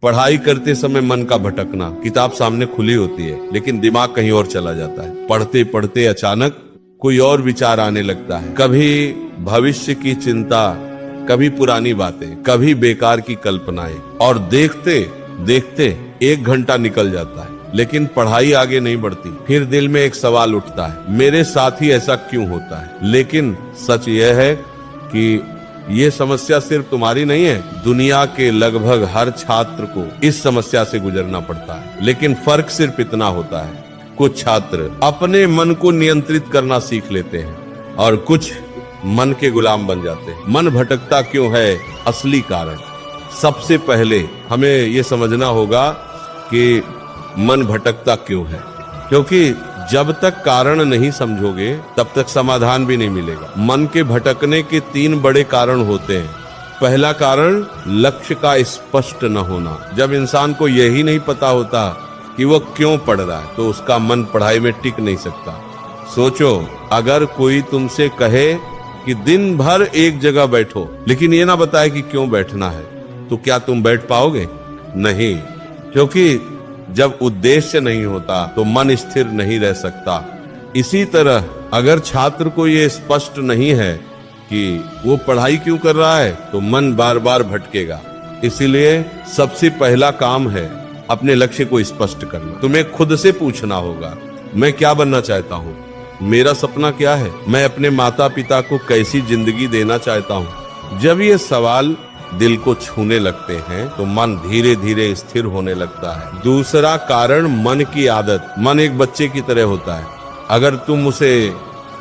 पढ़ाई करते समय मन का भटकना, किताब सामने खुली होती है लेकिन दिमाग कहीं और चला जाता है। पढ़ते पढ़ते अचानक कोई और विचार आने लगता है, कभी भविष्य की चिंता, कभी पुरानी बातें, कभी बेकार की कल्पनाएं, और देखते देखते 1 घंटा निकल जाता है लेकिन पढ़ाई आगे नहीं बढ़ती। फिर दिल में एक सवाल उठता है, मेरे साथ ही ऐसा क्यों होता है? लेकिन सच यह है कि ये समस्या सिर्फ तुम्हारी नहीं है, दुनिया के लगभग हर छात्र को इस समस्या से गुजरना पड़ता है। लेकिन फर्क सिर्फ इतना होता है, कुछ छात्र अपने मन को नियंत्रित करना सीख लेते हैं और कुछ मन के गुलाम बन जाते हैं। मन भटकता क्यों है? असली कारण सबसे पहले हमें ये समझना होगा कि मन भटकता क्यों है, क्योंकि जब तक कारण नहीं समझोगे तब तक समाधान भी नहीं मिलेगा। मन के भटकने के 3 बड़े कारण होते हैं। पहला कारण लक्ष्य का स्पष्ट न होना। जब इंसान को यही नहीं पता होता कि वो क्यों पढ़ रहा है तो उसका मन पढ़ाई में टिक नहीं सकता। सोचो, अगर कोई तुमसे कहे कि दिन भर एक जगह बैठो लेकिन ये ना बताए कि क्यों बैठना है, तो क्या तुम बैठ पाओगे? नहीं, क्योंकि जब उद्देश्य नहीं होता तो मन स्थिर नहीं रह सकता। इसी तरह अगर छात्र को ये स्पष्ट नहीं है कि वो पढ़ाई क्यों कर रहा है तो मन बार बार भटकेगा। इसीलिए सबसे पहला काम है अपने लक्ष्य को स्पष्ट करना। तुम्हें खुद से पूछना होगा, मैं क्या बनना चाहता हूँ? मेरा सपना क्या है? मैं अपने माता पिता को कैसी जिंदगी देना चाहता हूँ? जब ये सवाल दिल को छूने लगते हैं तो मन धीरे धीरे स्थिर होने लगता है। दूसरा कारण मन की आदत। मन एक बच्चे की तरह होता है, अगर तुम उसे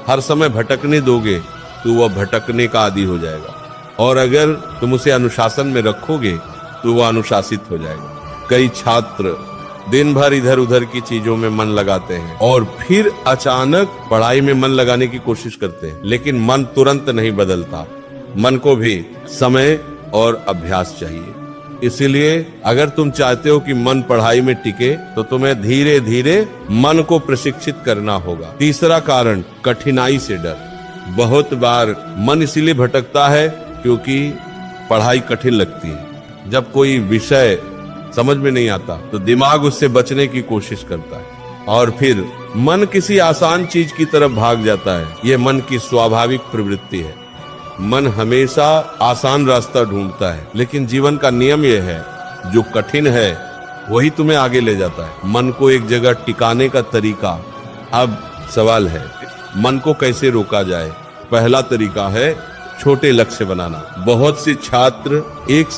हर समय भटकने दोगे तो वह भटकने का आदी हो जाएगा, और अगर तुम उसे अनुशासन में रखोगे तो वह अनुशासित हो जाएगा। कई छात्र दिन भर इधर उधर की चीजों में मन लगाते हैं और फिर अचानक पढ़ाई में मन लगाने की कोशिश करते हैं, लेकिन मन तुरंत नहीं बदलता। मन को भी समय और अभ्यास चाहिए। इसीलिए अगर तुम चाहते हो कि मन पढ़ाई में टिके तो तुम्हें धीरे धीरे मन को प्रशिक्षित करना होगा। तीसरा कारण कठिनाई से डर। बहुत बार मन इसीलिए भटकता है क्योंकि पढ़ाई कठिन लगती है। जब कोई विषय समझ में नहीं आता तो दिमाग उससे बचने की कोशिश करता है और फिर मन किसी आसान चीज की तरफ भाग जाता है। यह मन की स्वाभाविक प्रवृत्ति है। मन हमेशा आसान रास्ता ढूंढता है, लेकिन जीवन का नियम यह है, जो कठिन है वही तुम्हें आगे ले जाता है। मन को एक जगह टिकाने का तरीका। अब सवाल है, मन को कैसे रोका जाए? पहला तरीका है छोटे लक्ष्य बनाना। बहुत से छात्र एक